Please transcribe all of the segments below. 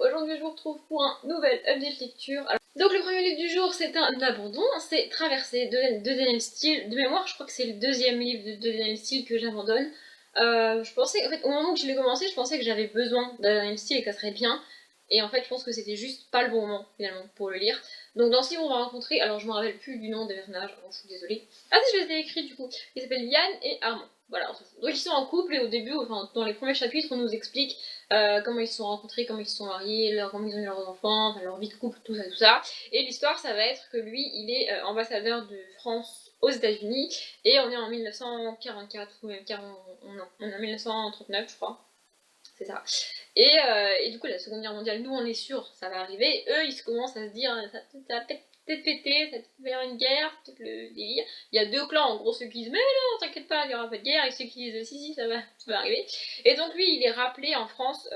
aujourd'hui je vous retrouve pour un nouvel update lecture. Donc le premier livre du jour c'est un abandon, c'est Traversée de Daniel Steele. De mémoire je crois que c'est le deuxième livre de Daniel Steele que j'abandonne. Je pensais, en fait au moment où je l'ai commencé je pensais que j'avais besoin de Daniel Steele et que ça serait bien. Et en fait je pense que c'était juste pas le bon moment finalement pour le lire. Donc dans ce livre on va rencontrer, alors je me rappelle plus du nom des personnages, je suis désolée. Ah si, je les ai écrits du coup, ils s'appellent Yann et Armand. Voilà, on s'en fout. Donc ils sont en couple et au début, enfin dans les premiers chapitres, on nous explique comment ils se sont rencontrés, comment ils se sont mariés, comment ils ont eu leurs enfants, enfin, leur vie de couple, tout ça, tout ça. Et l'histoire, ça va être que lui, il est ambassadeur de France aux États-Unis et on est en 1944 ou même 40, non, on est en 1939, je crois. C'est ça. Et du coup, la Seconde Guerre mondiale, nous on est sûr, ça va arriver. Eux, ils commencent à se dire, ça va peut-être péter, ça va peut-être faire une guerre, peut-être le délire. Il y a deux clans, en gros, ceux qui disent, mais non, t'inquiète pas, il n'y aura pas de guerre, et ceux qui disent, si, ça va arriver. Et donc lui, il est rappelé en France,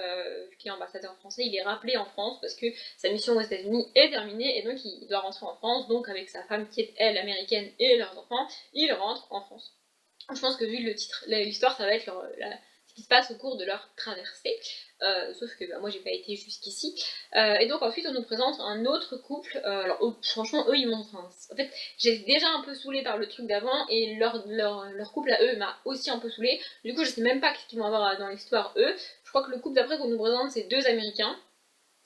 qui est ambassadeur français, il est rappelé en France parce que sa mission aux États-Unis est terminée, et donc il doit rentrer en France, donc avec sa femme qui est, elle, américaine, et leurs enfants, il rentre en France. Je pense que vu le titre, l'histoire, ça va être ce qui se passe au cours de leur traversée. Sauf que moi j'ai pas été jusqu'ici. Et donc ensuite on nous présente un autre couple. Alors franchement eux ils m'ont... en fait j'ai déjà un peu saoulée par le truc d'avant et leur couple à eux m'a aussi un peu saoulée. Du coup je sais même pas ce qu'ils vont avoir dans l'histoire eux. Je crois que le couple d'après qu'on nous présente c'est deux Américains.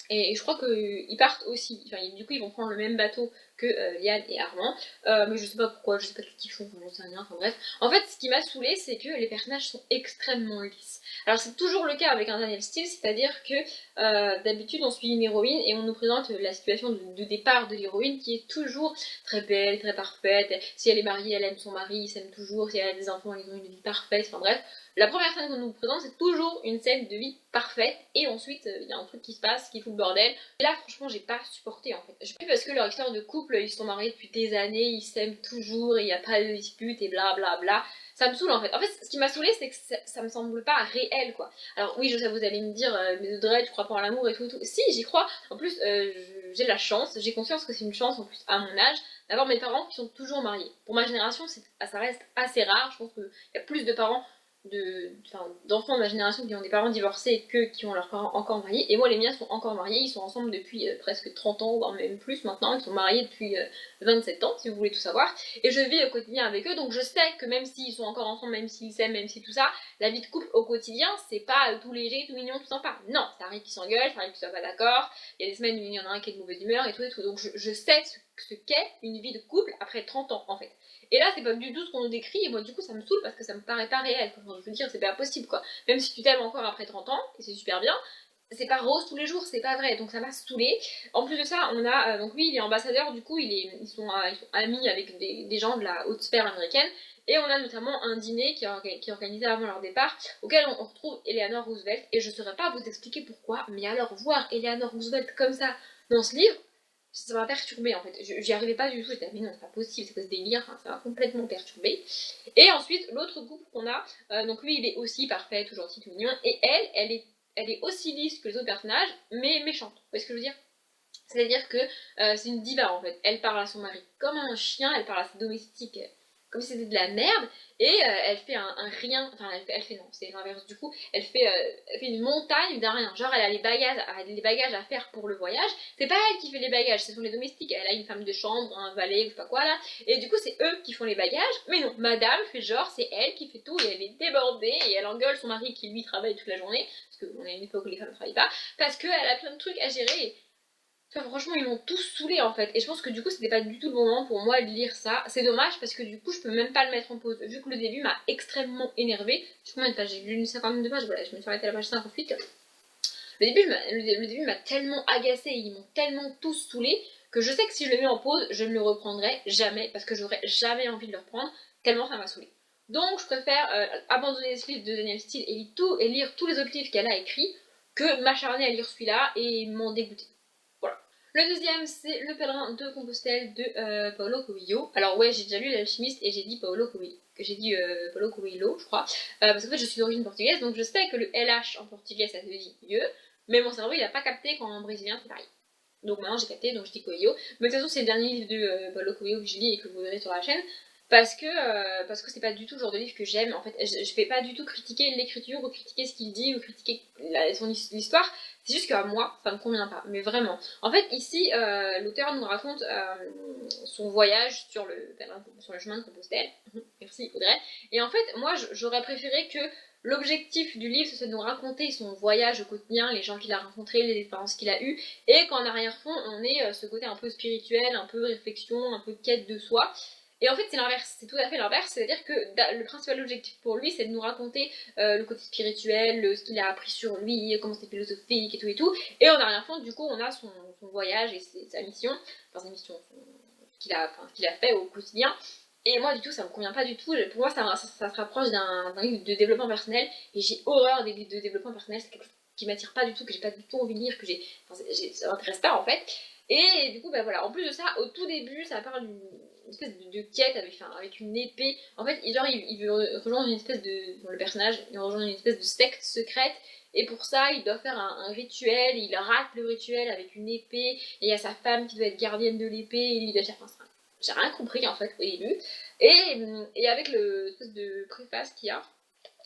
Et je crois qu'ils partent aussi, enfin, du coup ils vont prendre le même bateau que Yann et Armand, mais je sais pas pourquoi, je sais pas ce qu'ils font, j'en sais rien, enfin bref. En fait, ce qui m'a saoulée, c'est que les personnages sont extrêmement lisses. Alors c'est toujours le cas avec un Daniel Steele, c'est-à-dire que d'habitude on suit une héroïne et on nous présente la situation de départ de l'héroïne qui est toujours très belle, très parfaite. Si elle est mariée, elle aime son mari, ils s'aiment toujours, si elle a des enfants, ils ont une vie parfaite, enfin bref. La première scène qu'on nous présente, c'est toujours une scène de vie parfaite, et ensuite il y a un truc qui se passe, qui fout le bordel. Et là, franchement, j'ai pas supporté en fait. Parce que leur histoire de couple, ils se sont mariés depuis des années, ils s'aiment toujours, il n'y a pas de dispute, et bla bla bla. Ça me saoule en fait. En fait, ce qui m'a saoulé, c'est que ça me semble pas réel quoi. Alors, oui, je sais, vous allez me dire, mais Audrey, tu crois pas en l'amour et tout, et tout. Si, j'y crois. En plus, j'ai la chance, j'ai conscience que c'est une chance en plus à mon âge, d'avoir mes parents qui sont toujours mariés. Pour ma génération, ça reste assez rare. Je pense qu'il y a plus de parents d'enfants de ma génération qui ont des parents divorcés que qui ont leurs parents encore mariés. Et moi, les miens sont encore mariés, ils sont ensemble depuis presque 30 ans, voire même plus maintenant. Ils sont mariés depuis 27 ans, si vous voulez tout savoir. Et je vis au quotidien avec eux, donc je sais que même s'ils sont encore ensemble, même s'ils s'aiment, même si tout ça, la vie de couple au quotidien, c'est pas tout léger, tout mignon, tout sympa. Non, ça arrive qu'ils s'engueulent, ça arrive qu'ils soient pas d'accord. Il y a des semaines où il y en a un qui est de mauvaise humeur et tout et tout. Donc je sais ce qu'est une vie de couple après 30 ans en fait. Et là, c'est pas du tout ce qu'on nous décrit, et moi, du coup, ça me saoule parce que ça me paraît pas réel. Enfin, je veux dire, c'est pas possible, quoi. Même si tu t'aimes encore après 30 ans, et c'est super bien, c'est pas rose tous les jours, c'est pas vrai. Donc ça m'a saoulée. En plus de ça, on a. Donc, lui, il est ambassadeur, du coup, ils sont amis avec des gens de la haute sphère américaine. Et on a notamment un dîner qui est organisé avant leur départ, auquel on retrouve Eleanor Roosevelt. Et je saurais pas vous expliquer pourquoi, mais alors voir Eleanor Roosevelt comme ça dans ce livre, ça m'a perturbée en fait, j'y arrivais pas du tout, j'étais mais non c'est pas possible, c'est quoi ce délire, enfin, ça m'a complètement perturbée. Et ensuite l'autre couple qu'on a, donc lui il est aussi parfait, tout gentil, tout mignon, et elle est aussi lisse que les autres personnages, mais méchante, vous voyez ce que je veux dire? C'est-à-dire que c'est une diva en fait, elle parle à son mari comme un chien, elle parle à ses domestiques comme si c'était de la merde, et elle fait un rien, enfin elle fait non, c'est l'inverse du coup, elle fait une montagne d'un rien, genre elle a les bagages à faire pour le voyage, c'est pas elle qui fait les bagages, ce sont les domestiques, elle a une femme de chambre, un valet, ou je sais pas quoi là, et du coup c'est eux qui font les bagages, mais non, madame fait genre, c'est elle qui fait tout, et elle est débordée, et elle engueule son mari qui lui travaille toute la journée, parce qu'on est à une époque où les femmes ne travaillent pas, parce qu'elle a plein de trucs à gérer. Enfin, franchement, ils m'ont tous saoulé en fait. Et je pense que du coup, c'était pas du tout le moment pour moi de lire ça. C'est dommage parce que du coup, je peux même pas le mettre en pause. Vu que le début m'a extrêmement énervée. Je sais combien de pages j'ai lu, une cinquantaine de pages. Voilà, je me suis arrêtée à la page 58. Le début m'a tellement agacée et ils m'ont tellement tous saoulé que je sais que si je le mets en pause, je ne le reprendrai jamais parce que j'aurais jamais envie de le reprendre tellement ça m'a saoulé. Donc, je préfère abandonner ce livre de Daniel Steele et lire tous les autres livres qu'elle a écrits que m'acharner à lire celui-là et m'en dégoûter. Le deuxième, c'est Le Pèlerin de Compostelle de Paulo Coelho. Alors ouais, j'ai déjà lu L'Alchimiste et j'ai dit Paulo Coelho, Paulo Coelho, je crois. Parce qu'en fait, je suis d'origine portugaise, donc je sais que le LH en portugais, ça se dit mieux. Mais mon cerveau, il a pas capté quand un brésilien fait pareil. Donc maintenant, j'ai capté, donc je dis Coelho. Mais de toute façon, c'est le dernier livre de Paulo Coelho que je lis et que vous verrez sur la chaîne. Parce que c'est pas du tout le genre de livre que j'aime. En fait, je fais pas du tout critiquer l'écriture ou critiquer ce qu'il dit ou critiquer son histoire. C'est juste qu'à moi, ça ne me convient pas, mais vraiment. En fait, ici, l'auteur nous raconte son voyage sur le chemin de Compostelle. Merci Audrey. Et en fait, moi, j'aurais préféré que l'objectif du livre, c'est de nous raconter son voyage au quotidien, les gens qu'il a rencontrés, les expériences qu'il a eues, et qu'en arrière-fond, on ait ce côté un peu spirituel, un peu réflexion, un peu quête de soi. Et en fait, c'est l'inverse, c'est tout à fait l'inverse, c'est-à-dire que le principal objectif pour lui, c'est de nous raconter le côté spirituel, ce qu'il a appris sur lui, comment c'est philosophique et tout, et en arrière-fond, du coup, on a son voyage et sa mission, enfin sa mission, qu'il a fait au quotidien. Et moi, du tout, ça me convient pas du tout. Pour moi, ça se rapproche d'un livre de développement personnel, et j'ai horreur des livres de développement personnel, c'est quelque chose qui m'attire pas du tout, que j'ai pas du tout envie de lire, ça m'intéresse pas en fait. Et du coup, bah voilà, en plus de ça, au tout début, ça parle d'une espèce de quête avec une épée. En fait, il veut rejoindre une espèce de. Le personnage, il rejoint une espèce de secte secrète. Et pour ça, il doit faire un rituel. Il rate le rituel avec une épée. Et il y a sa femme qui doit être gardienne de l'épée. Et lui doit faire. Enfin, j'ai rien compris en fait au début. Et avec l'espèce de préface qu'il y a,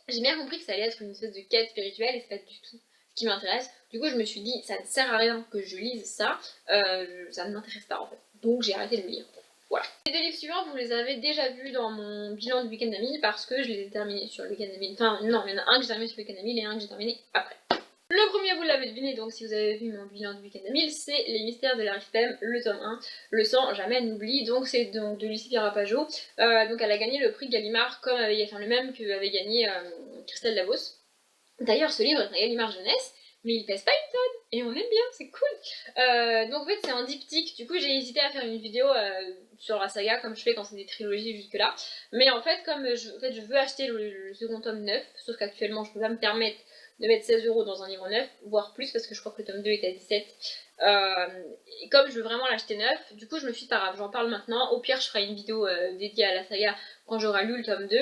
j'ai bien compris que ça allait être une espèce de quête spirituelle. Et c'est pas du tout ce qui m'intéresse. Du coup, je me suis dit, ça ne sert à rien que je lise ça. Ça ne m'intéresse pas en fait. Donc j'ai arrêté de le lire. Voilà. Les deux livres suivants, vous les avez déjà vus dans mon bilan du week-end d'Amil parce que je les ai terminés sur le week-end d'Amil. Enfin, non, il y en a un que j'ai terminé sur le week-end d'Amil et un que j'ai terminé après. Le premier, vous l'avez deviné, donc si vous avez vu mon bilan du week-end d'Amil, c'est Les Mystères de l'Aristème, le tome 1, Le sang jamais n'oublie. Donc c'est donc de Lucie Pirapajo. Donc elle a gagné le prix Gallimard comme le même que avait gagné Christelle Davos. D'ailleurs, ce livre est Gallimard Jeunesse, mais il pèse pas une tonne, et on aime bien, c'est cool. Donc en fait c'est un diptyque, du coup j'ai hésité à faire une vidéo sur la saga comme je fais quand c'est des trilogies jusque là, mais en fait comme je veux acheter le second tome neuf, sauf qu'actuellement je peux pas me permettre de mettre 16€ dans un livre neuf, voire plus parce que je crois que le tome 2 est à 17. Et comme je veux vraiment l'acheter neuf, du coup je me suis dit pas grave, j'en parle maintenant, au pire je ferai une vidéo dédiée à la saga quand j'aurai lu le tome 2.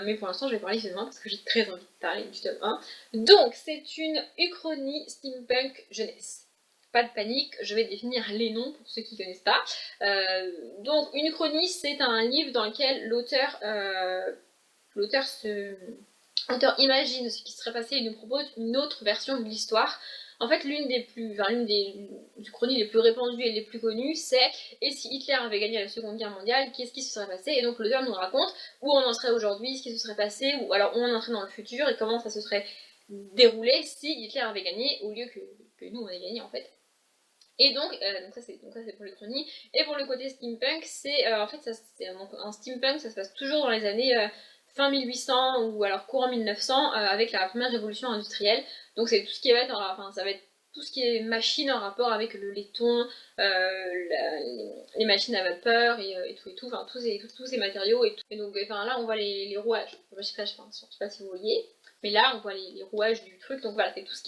Mais pour l'instant je vais parler seulement parce que j'ai très envie de parler du tome 1. Donc c'est une uchronie steampunk jeunesse. Pas de panique, je vais définir les noms pour ceux qui ne connaissent pas. Donc une uchronie c'est un livre dans lequel l'auteur imagine ce qui serait passé et nous propose une autre version de l'histoire. En fait, l'une des uchronies les plus répandues et les plus connues, c'est et si Hitler avait gagné la Seconde Guerre mondiale, qu'est-ce qui se serait passé? Et donc l'auteur nous raconte où on en serait aujourd'hui, ce qui se serait passé, ou alors où on en serait dans le futur et comment ça se serait déroulé si Hitler avait gagné au lieu que nous on ait gagné en fait. Et donc ça c'est pour l'Uchronie. Et pour le côté steampunk, c'est en fait un steampunk, ça se passe toujours dans les années fin 1800 ou alors courant 1900 avec la première révolution industrielle. Donc c'est tout ce qui va être, ça va être tout ce qui est machine en rapport avec le laiton, les machines à vapeur et tout, enfin tous ces matériaux et tout. Et donc là on voit les rouages. Je sais pas si vous voyez, mais là on voit les rouages du truc. Donc voilà, c'est tout ce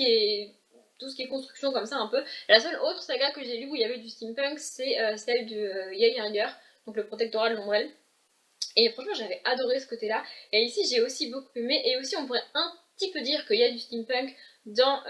qui est construction comme ça un peu. La seule autre saga que j'ai lue où il y avait du steampunk, c'est celle de Yael Ringer, donc le protectorat de l'ombrelle. Et franchement j'avais adoré ce côté-là. Et ici j'ai aussi beaucoup aimé. Et aussi on pourrait un petit peu dire qu'il y a du steampunk dans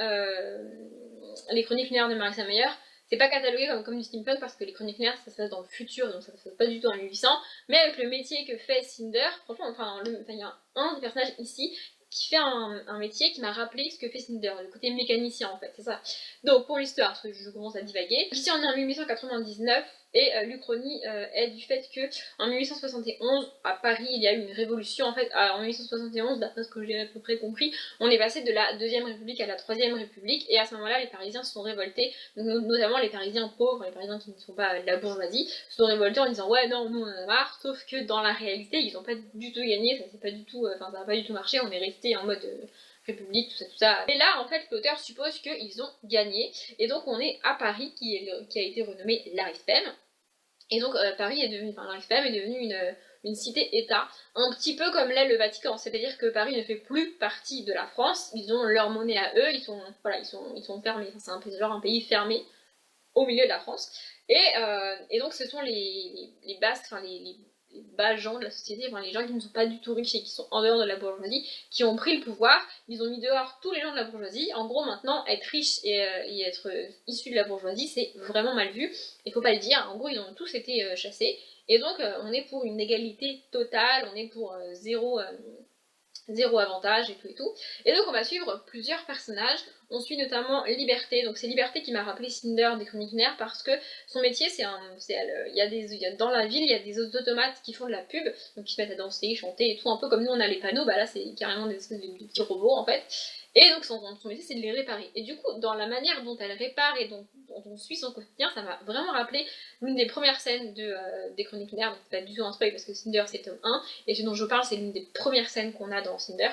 les chroniques lunaires de Marissa Meyer. C'est pas catalogué comme du steampunk parce que les chroniques lunaires ça se passe dans le futur, donc ça se passe pas du tout en 1800. Mais avec le métier que fait Cinder, franchement, il y a un des personnages ici qui fait un métier qui m'a rappelé ce que fait Cinder, le côté mécanicien en fait, c'est ça. Donc pour l'histoire, parce que je commence à divaguer, ici on est en 1899 et l'Uchronie est du fait que en 1871 à Paris il y a eu une révolution en fait. En 1871, d'après ce que j'ai à peu près compris, on est passé de la Deuxième République à la Troisième République et à ce moment-là les Parisiens se sont révoltés, donc, notamment les Parisiens pauvres, les Parisiens qui ne sont pas de la bourgeoisie, se sont révoltés en disant ouais non nous on en a marre, sauf que dans la réalité ils n'ont pas du tout gagné, ça n'a pas du tout marché, on est resté en mode République, tout ça. Et là, en fait, l'auteur suppose qu'ils ont gagné. Et donc, on est à Paris, qui a été renommé l'Arispem. Et donc, l'Arispem est devenu une cité-État, un petit peu comme l'est le Vatican. C'est-à-dire que Paris ne fait plus partie de la France. Ils ont leur monnaie à eux. Ils sont fermés. C'est un peu genre un pays fermé au milieu de la France. Et donc, ce sont les basques, les bas gens de la société, les gens qui ne sont pas du tout riches et qui sont en dehors de la bourgeoisie, qui ont pris le pouvoir. Ils ont mis dehors tous les gens de la bourgeoisie. En gros, maintenant, être riche et être issu de la bourgeoisie, c'est vraiment mal vu. Il faut pas le dire. En gros, ils ont tous été chassés. Et donc, on est pour une égalité totale. On est pour zéro avantage et tout et tout. Et donc on va suivre plusieurs personnages. On suit notamment Liberté. Donc c'est Liberté qui m'a rappelé Cinder des Chroniques Nerfs parce que son métier dans la ville il y a des automates qui font de la pub, donc qui se mettent à danser, chanter et tout, un peu comme nous on a les panneaux, bah là c'est carrément des espèces de petits robots en fait. Et donc son métier c'est de les réparer. Et du coup dans la manière dont elle répare et dont on suit son quotidien, ça m'a vraiment rappelé l'une des premières scènes des Chroniques Nerfs. Donc c'est pas du tout un spoil parce que Cinder c'est tome 1 et ce dont je parle c'est l'une des premières scènes qu'on a dans Cinder.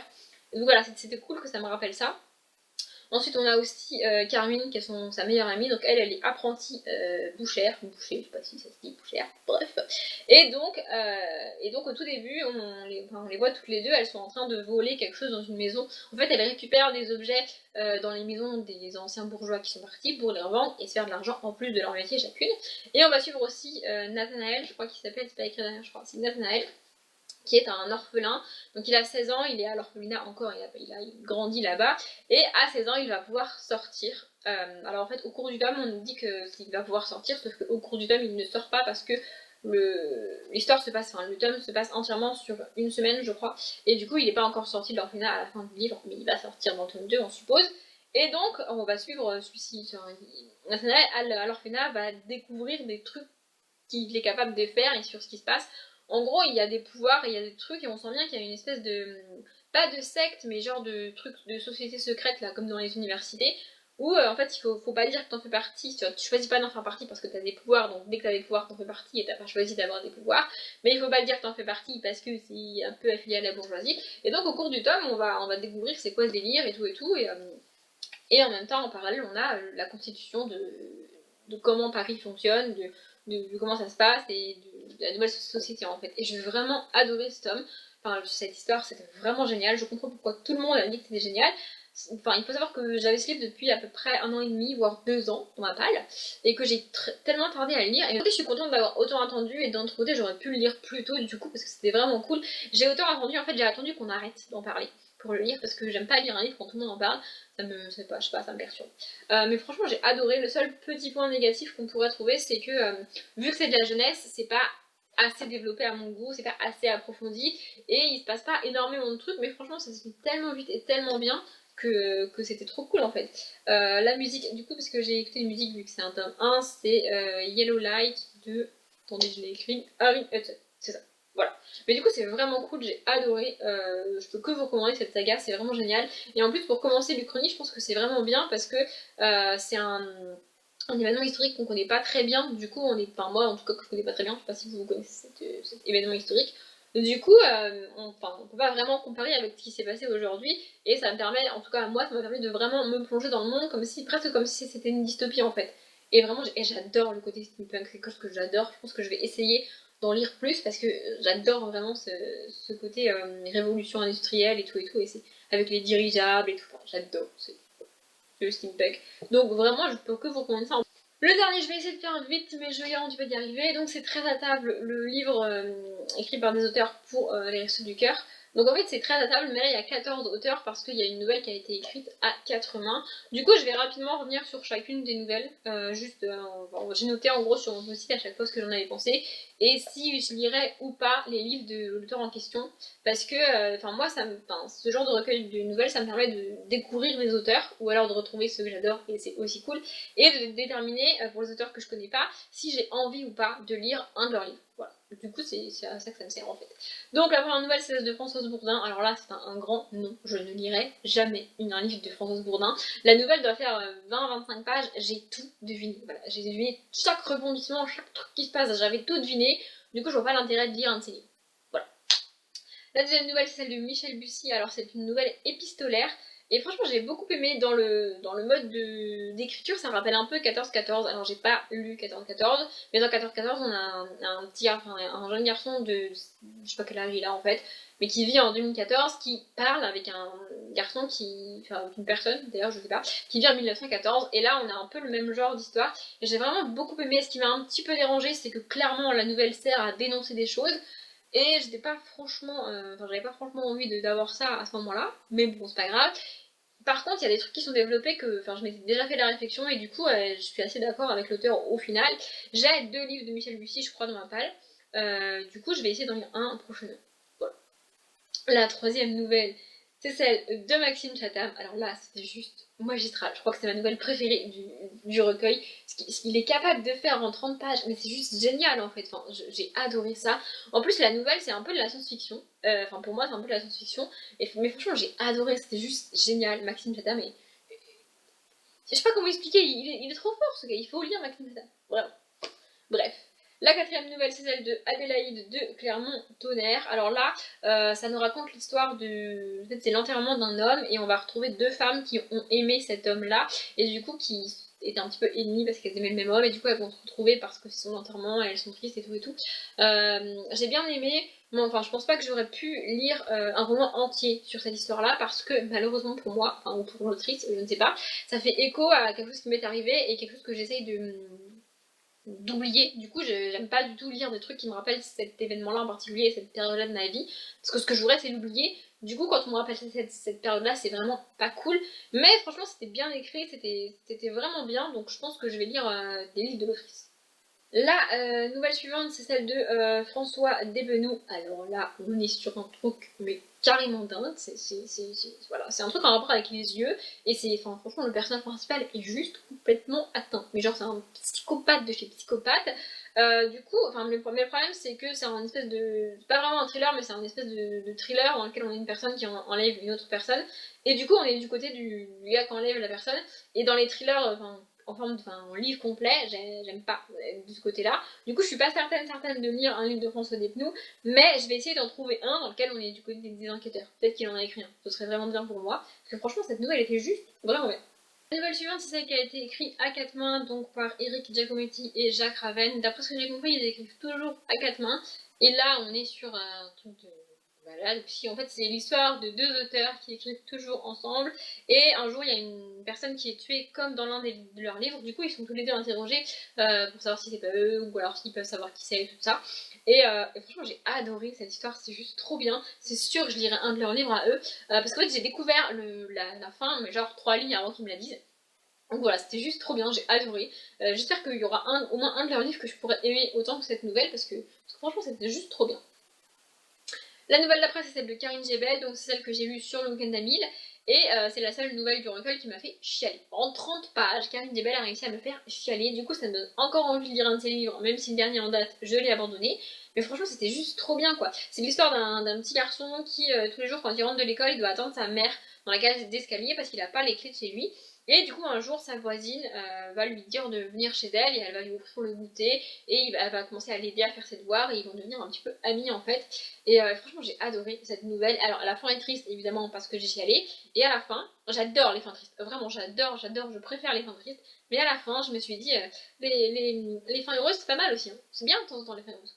Donc voilà, c'était cool que ça me rappelle ça. Ensuite, on a aussi Carmine, qui est sa meilleure amie. Donc, elle est apprentie bouchère, je sais pas si ça se dit bouchère, bref. Et donc au tout début, on les voit toutes les deux, elles sont en train de voler quelque chose dans une maison. En fait, elles récupèrent des objets dans les maisons des anciens bourgeois qui sont partis pour les revendre et se faire de l'argent en plus de leur métier chacune. Et on va suivre aussi Nathanaël, je crois qu'il s'appelle, c'est pas écrit derrière, je crois, c'est Nathanaël, qui est un orphelin. Donc il a 16 ans, il est à l'orphelinat encore, il grandit là-bas, et à 16 ans il va pouvoir sortir. Alors en fait au cours du tome on nous dit qu'il va pouvoir sortir, sauf qu'au cours du tome il ne sort pas parce que l'histoire se passe, le tome se passe entièrement sur une semaine je crois, et du coup il n'est pas encore sorti de l'orphelinat à la fin du livre, mais il va sortir dans le tome 2 on suppose. Et donc on va suivre celui-ci, Nathanaël à l'orphelinat va découvrir des trucs qu'il est capable de faire et sur ce qui se passe. En gros, il y a des pouvoirs, il y a des trucs, et on sent bien qu'il y a une espèce de... pas de secte, mais genre de trucs de société secrète, là, comme dans les universités, où en fait, il faut pas dire que t'en fais partie, tu choisis pas d'en faire partie parce que t'as des pouvoirs, donc dès que t'as des pouvoirs, t'en fais partie, et t'as pas choisi d'avoir des pouvoirs, mais il faut pas dire que t'en fais partie parce que c'est un peu affilié à la bourgeoisie, et donc au cours du tome, on va découvrir c'est quoi ce délire, et tout, et en même temps, en parallèle, on a la constitution de comment Paris fonctionne, de comment ça se passe et de la nouvelle société en fait. Et j'ai vraiment adoré ce tome. Enfin, cette histoire, c'était vraiment génial. Je comprends pourquoi tout le monde a dit que c'était génial. Enfin, il faut savoir que j'avais ce livre depuis à peu près 1 an et demi, voire 2 ans dans ma palle, et que j'ai tellement tardé à le lire. Et en fait, je suis contente d'avoir autant attendu, et d'un autre côté, j'aurais pu le lire plus tôt du coup, parce que c'était vraiment cool. J'ai autant attendu, en fait, j'ai attendu qu'on arrête d'en parler pour le lire, parce que j'aime pas lire un livre quand tout le monde en parle. Ça me, je sais pas, ça me perturbe. Mais franchement, j'ai adoré. Le seul petit point négatif qu'on pourrait trouver, c'est que vu que c'est de la jeunesse, c'est pas assez développé à mon goût, c'est pas assez approfondi, et il se passe pas énormément de trucs, mais franchement, ça se fait tellement vite et tellement bien que c'était trop cool en fait. La musique, du coup, parce que j'ai écouté une musique, vu que c'est un tome 1, c'est Yellow Light de. Attendez, je l'ai écrit. Harry Hudson, c'est ça. Voilà. Mais du coup, c'est vraiment cool, j'ai adoré. Je peux que vous recommander cette saga, c'est vraiment génial. Et en plus, pour commencer l'Uchronie, je pense que c'est vraiment bien parce que c'est un événement historique qu'on connaît pas très bien. Du coup, enfin, moi en tout cas, que je connais pas très bien, je sais pas si vous connaissez cet événement historique. Du coup, on peut pas vraiment comparer avec ce qui s'est passé aujourd'hui, et ça me permet, en tout cas moi, ça m'a permis de vraiment me plonger dans le monde, presque comme si c'était une dystopie en fait. Et vraiment, j'adore le côté steampunk, c'est quelque chose que j'adore. Je pense que je vais essayer d'en lire plus parce que j'adore vraiment ce côté révolution industrielle et tout, et c'est avec les dirigeables et tout. Enfin, j'adore le steampunk. Donc vraiment, je peux que vous recommander ça. Le dernier, je vais essayer de faire vite, mais je garantis pas d'y arriver. Donc c'est Très à table, le livre écrit par des auteurs pour les Restos du Cœur. Donc en fait c'est très à table, mais là il y a 14 auteurs parce qu'il y a une nouvelle qui a été écrite à 4 mains. Du coup je vais rapidement revenir sur chacune des nouvelles. J'ai noté en gros sur mon site à chaque fois ce que j'en avais pensé, et si je lirais ou pas les livres de l'auteur en question. Parce que moi ce genre de recueil de nouvelles ça me permet de découvrir les auteurs, ou alors de retrouver ceux que j'adore, et c'est aussi cool, et de déterminer pour les auteurs que je connais pas si j'ai envie ou pas de lire un de leurs livres. Voilà. Du coup, c'est à ça que ça me sert en fait. Donc, la première nouvelle, c'est celle de Françoise Bourdin. Alors là, c'est un grand non. Je ne lirai jamais un livre de Françoise Bourdin. La nouvelle doit faire 20-25 pages. J'ai tout deviné. Voilà, j'ai deviné chaque rebondissement, chaque truc qui se passe. J'avais tout deviné. Du coup, je vois pas l'intérêt de lire un de ces livres. Voilà. La deuxième nouvelle, c'est celle de Michel Bussy. Alors, c'est une nouvelle épistolaire. Et franchement, j'ai beaucoup aimé dans le mode d'écriture, ça me rappelle un peu 14-14. Alors, j'ai pas lu 14-14, mais dans 14-14, on a un jeune garçon de. Je sais pas quel âge il a en fait, mais qui vit en 2014, qui parle avec un garçon avec une personne, d'ailleurs, je sais pas, qui vit en 1914. Et là, on a un peu le même genre d'histoire. Et j'ai vraiment beaucoup aimé. Ce qui m'a un petit peu dérangé, c'est que clairement, la nouvelle sert à dénoncer des choses. Et j'avais pas franchement envie d'avoir ça à ce moment-là, mais bon, c'est pas grave. Par contre, il y a des trucs qui sont développés je m'étais déjà fait la réflexion, et du coup, je suis assez d'accord avec l'auteur au final. J'ai 2 livres de Michel Bussy, je crois, dans ma palle. Du coup, je vais essayer d'en lire un prochainement. Voilà. La troisième nouvelle, c'est celle de Maxime Chatham. Alors là, c'était juste magistral. Je crois que c'est ma nouvelle préférée du recueil. Ce qu'il est capable de faire en 30 pages, mais c'est juste génial en fait. Enfin, j'ai adoré ça. En plus, la nouvelle, c'est un peu de la science-fiction. Enfin, pour moi, c'est un peu de la science-fiction. Mais franchement, j'ai adoré. C'était juste génial. Maxime Chatham, et je sais pas comment expliquer. Il est trop fort ce gars. Il faut lire Maxime Chatham. Vraiment. Bref. La quatrième nouvelle, c'est celle de Adélaïde de Clermont-Tonnerre. Alors là, ça nous raconte l'histoire de... En fait, c'est l'enterrement d'un homme et on va retrouver deux femmes qui ont aimé cet homme-là et du coup qui étaient un petit peu ennemies parce qu'elles aimaient le même homme et du coup elles vont se retrouver parce que c'est son enterrement et elles sont tristes et tout et tout. J'ai bien aimé. Bon, enfin, je pense pas que j'aurais pu lire un roman entier sur cette histoire-là parce que malheureusement pour moi, enfin ou pour l'autrice, je ne sais pas, ça fait écho à quelque chose qui m'est arrivé et quelque chose que j'essaye d'oublier. Du coup, j'aime pas du tout lire des trucs qui me rappellent cet événement-là en particulier, cette période-là de ma vie, parce que ce que je voudrais, c'est l'oublier. Du coup, quand on me rappelle cette période-là, c'est vraiment pas cool. Mais franchement, c'était bien écrit, c'était vraiment bien, donc je pense que je vais lire des livres de l'autrice. La nouvelle suivante, c'est celle de François Desbenoux. Alors là, on est sur un truc, mais carrément dingue. Voilà, c'est un truc en rapport avec les yeux. Et enfin, franchement, le personnage principal est juste complètement atteint. Mais genre, c'est un psychopathe de chez psychopathe. Du coup, enfin, le premier problème, c'est que c'est un espèce de. C'est pas vraiment un thriller, mais c'est un espèce de thriller dans lequel on est une personne qui enlève une autre personne. Et du coup, on est du côté du gars qui enlève la personne. Et dans les thrillers, enfin en forme en livre complet, j'aime pas de ce côté-là. Du coup, je suis pas certaine de lire un livre de François Despnous, mais je vais essayer d'en trouver un dans lequel on est du côté des enquêteurs. Peut-être qu'il en a écrit un, ce serait vraiment bien pour moi, parce que franchement, cette nouvelle était juste vraiment bien. La nouvelle suivante, c'est celle qui a été écrite à quatre mains, donc par Eric Giacometti et Jacques Raven. D'après ce que j'ai compris, ils écrivent toujours à quatre mains, et là, on est sur un truc de voilà, donc si en fait c'est l'histoire de deux auteurs qui écrivent toujours ensemble et un jour il y a une personne qui est tuée comme dans l'un de leurs livres, du coup ils sont tous les deux interrogés pour savoir si c'est pas eux ou alors s'ils peuvent savoir qui c'est et tout ça. Et franchement j'ai adoré cette histoire, c'est juste trop bien, c'est sûr que je lirai un de leurs livres à eux parce qu'en fait j'ai découvert la fin mais genre 3 lignes avant qu'ils me la disent. Donc voilà, c'était juste trop bien, j'ai adoré. J'espère qu'il y aura au moins un de leurs livres que je pourrais aimer autant que cette nouvelle parce que franchement c'était juste trop bien. La nouvelle d'après, c'est celle de Karine Jebel, donc c'est celle que j'ai lue sur le week-end d'Amil. Et c'est la seule nouvelle du recueil qui m'a fait chialer. En 30 pages, Karine Jebel a réussi à me faire chialer. Du coup, ça me donne encore envie de lire un de ses livres, même si le dernier en date, je l'ai abandonné. Mais franchement, c'était juste trop bien, quoi. C'est l'histoire d'un petit garçon qui, tous les jours, quand il rentre de l'école, il doit attendre sa mère dans la cage d'escalier parce qu'il n'a pas les clés de chez lui. Et du coup, un jour, sa voisine va lui dire de venir chez elle et elle va lui offrir le goûter et elle va commencer à l'aider à faire ses devoirs et ils vont devenir un petit peu amis en fait. Et franchement, j'ai adoré cette nouvelle. Alors, la fin est triste évidemment parce que j'ai chialé. Et à la fin, j'adore les fins tristes. Vraiment, j'adore, je préfère les fins tristes. Mais à la fin, je me suis dit, les fins heureuses, c'est pas mal aussi. Hein. C'est bien de temps en temps les fins heureuses.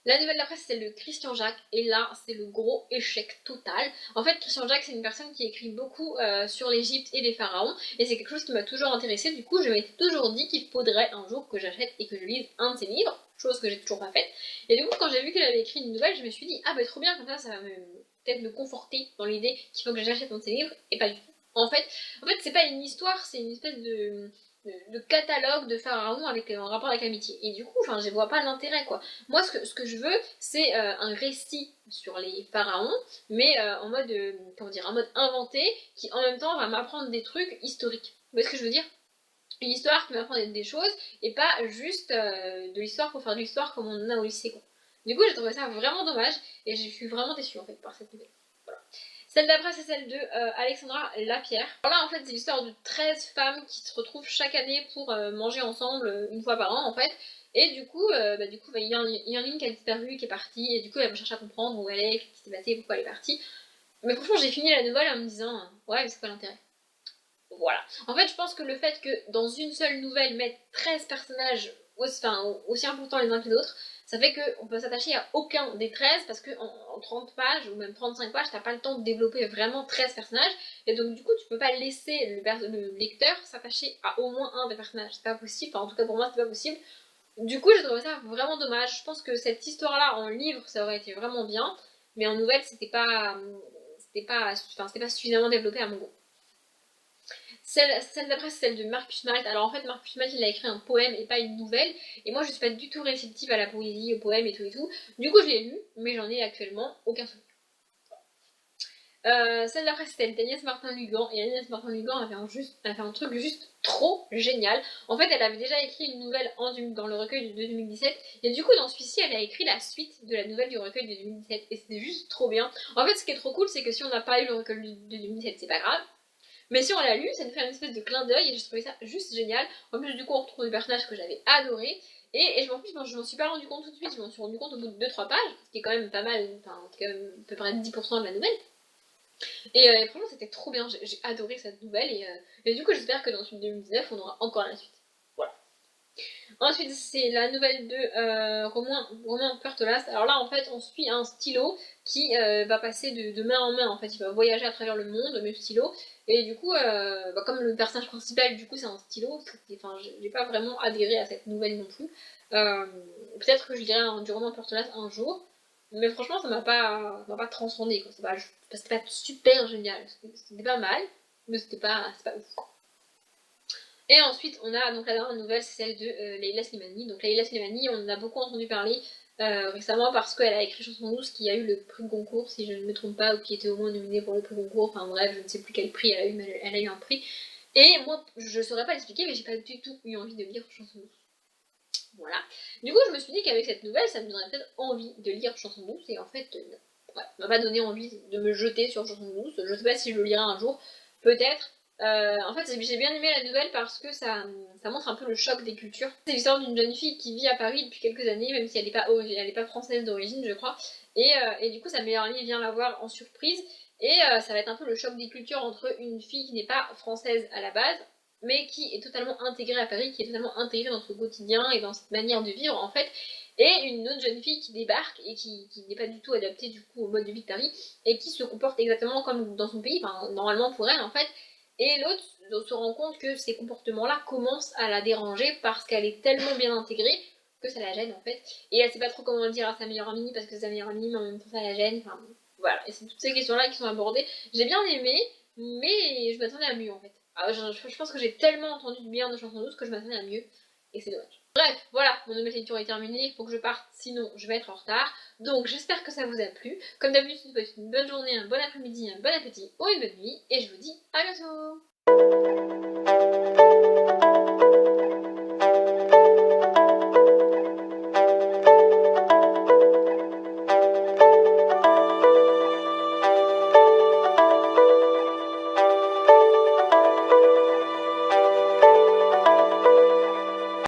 La nouvelle d'après, c'est celle de Christian Jacques, et là, c'est le gros échec total. En fait, Christian Jacques, c'est une personne qui écrit beaucoup sur l'Égypte et les pharaons, et c'est quelque chose qui m'a toujours intéressée. Du coup, je m'étais toujours dit qu'il faudrait un jour que j'achète et que je lise un de ses livres, chose que j'ai toujours pas faite. Et du coup, quand j'ai vu qu'elle avait écrit une nouvelle, je me suis dit, ah bah trop bien, comme ça va peut-être me conforter dans l'idée qu'il faut que j'achète un de ses livres, et pas du tout. En fait, c'est pas une histoire, c'est une espèce de catalogue de pharaons avec en rapport avec l'amitié. Et du coup, enfin, je vois pas l'intérêt quoi. Moi, ce que je veux, c'est un récit sur les pharaons, mais en mode, comment dire, en mode inventé, qui en même temps va m'apprendre des trucs historiques. Vous voyez ce que je veux dire? Une histoire qui m'apprend des choses et pas juste de l'histoire pour faire de l'histoire comme on en a au lycée quoi. Du coup, j'ai trouvé ça vraiment dommage et je suis vraiment déçue en fait par cette nouvelle. Voilà. Celle d'après, c'est celle de Alexandra Lapierre. Alors là, en fait, c'est l'histoire de 13 femmes qui se retrouvent chaque année pour manger ensemble une fois par an, en fait. Et du coup, il y en a une qui a disparu, qui est partie, et du coup, elle va chercher à comprendre où elle est, qu'est-ce qui s'est passé, pourquoi elle est partie. Mais franchement, j'ai fini la nouvelle en me disant, ouais, mais c'est quoi l'intérêt? Voilà. En fait, je pense que le fait que dans une seule nouvelle, mettre 13 personnages aussi importants les uns que les autres, ça fait qu'on peut s'attacher à aucun des 13 parce que en 30 pages ou même 35 pages, t'as pas le temps de développer vraiment 13 personnages. Et donc, du coup, tu peux pas laisser le lecteur s'attacher à au moins un des personnages. C'est pas possible. Enfin, en tout cas, pour moi, c'est pas possible. Du coup, j'ai trouvé ça vraiment dommage. Je pense que cette histoire-là en livre, ça aurait été vraiment bien. Mais en nouvelle, c'était pas suffisamment développé à mon goût. Celle d'après, c'est celle de Marcus Malt. Alors en fait, Marcus Malt, il a écrit un poème et pas une nouvelle. Et moi, je suis pas du tout réceptive à la poésie, au poème et tout et tout. Du coup, je l'ai lu, mais j'en ai actuellement aucun souvenir. Celle d'après, c'était d'Agnès Martin-Lugan. Et Agnès Martin-Lugan avait fait un truc juste trop génial. En fait, elle avait déjà écrit une nouvelle dans le recueil de 2017. Et du coup, dans celui-ci, elle a écrit la suite de la nouvelle du recueil de 2017. Et c'était juste trop bien. En fait, ce qui est trop cool, c'est que si on n'a pas lu le recueil de 2017, c'est pas grave. Mais si on l'a lu, ça nous fait une espèce de clin d'œil et j'ai trouvé ça juste génial. En plus, du coup, on retrouve des personnages que j'avais adorés. Et en plus, je m'en suis pas rendu compte tout de suite, je m'en suis rendu compte au bout de 2-3 pages, ce qui est quand même pas mal, enfin, c'est quand même à peu près 10% de la nouvelle. Et franchement, c'était trop bien, j'ai adoré cette nouvelle. Et du coup, j'espère que dans le 2019, on aura encore la suite. Voilà. Ensuite, c'est la nouvelle de Romain Puertolas. Alors là, en fait, on suit un stylo qui va passer de main en main. En fait, il va voyager à travers le monde, le stylo. Et du coup, comme le personnage principal, du coup, c'est un stylo, enfin, j'ai pas vraiment adhéré à cette nouvelle non plus. Peut-être que je dirais du Romain Puertolas un jour. Mais franchement, ça m'a pas transcendé, quoi. C'était pas super génial. C'était pas mal, mais c'est pas ouf. Et ensuite, on a donc la dernière nouvelle, c'est celle de Leila Slimani. Donc Leila Slimani, on en a beaucoup entendu parler récemment parce qu'elle a écrit Chanson douce qui a eu le prix Goncourt, si je ne me trompe pas, ou qui était au moins nominée pour le prix Goncourt. Enfin bref, je ne sais plus quel prix elle a eu, mais elle a eu un prix. Et moi, je saurais pas l'expliquer, mais j'ai pas du tout eu envie de lire Chanson douce. Voilà. Du coup, je me suis dit qu'avec cette nouvelle, ça me donnerait peut-être envie de lire Chanson douce, et en fait, non. Ouais, ça m'a pas donné envie de me jeter sur Chanson douce. Je sais pas si je le lirai un jour, peut-être. En fait, j'ai bien aimé la nouvelle parce que ça montre un peu le choc des cultures. C'est l'histoire d'une jeune fille qui vit à Paris depuis quelques années, même si elle n'est pas française d'origine, je crois. Et du coup, sa meilleure amie vient la voir en surprise. Et ça va être un peu le choc des cultures entre une fille qui n'est pas française à la base, mais qui est totalement intégrée à Paris, qui est totalement intégrée dans son quotidien et dans cette manière de vivre, en fait. Et une autre jeune fille qui débarque et qui n'est pas du tout adaptée du coup au mode de vie de Paris et qui se comporte exactement comme dans son pays, enfin normalement pour elle en fait. Et l'autre se rend compte que ces comportements-là commencent à la déranger parce qu'elle est tellement bien intégrée que ça la gêne en fait. Et elle sait pas trop comment le dire à sa meilleure amie parce que sa meilleure amie, mais en même temps ça la gêne. Enfin voilà, et c'est toutes ces questions-là qui sont abordées. J'ai bien aimé, mais je m'attendais à mieux en fait. Alors, je pense que j'ai tellement entendu de bien de chansons douces que je m'attendais à mieux, et c'est dommage. Bref, voilà, mon nouvelle lecture est terminée, il faut que je parte, sinon je vais être en retard. Donc j'espère que ça vous a plu. Comme d'habitude, je vous souhaite une bonne journée, un bon après-midi, un bon appétit ou une bonne nuit, et je vous dis à bientôt.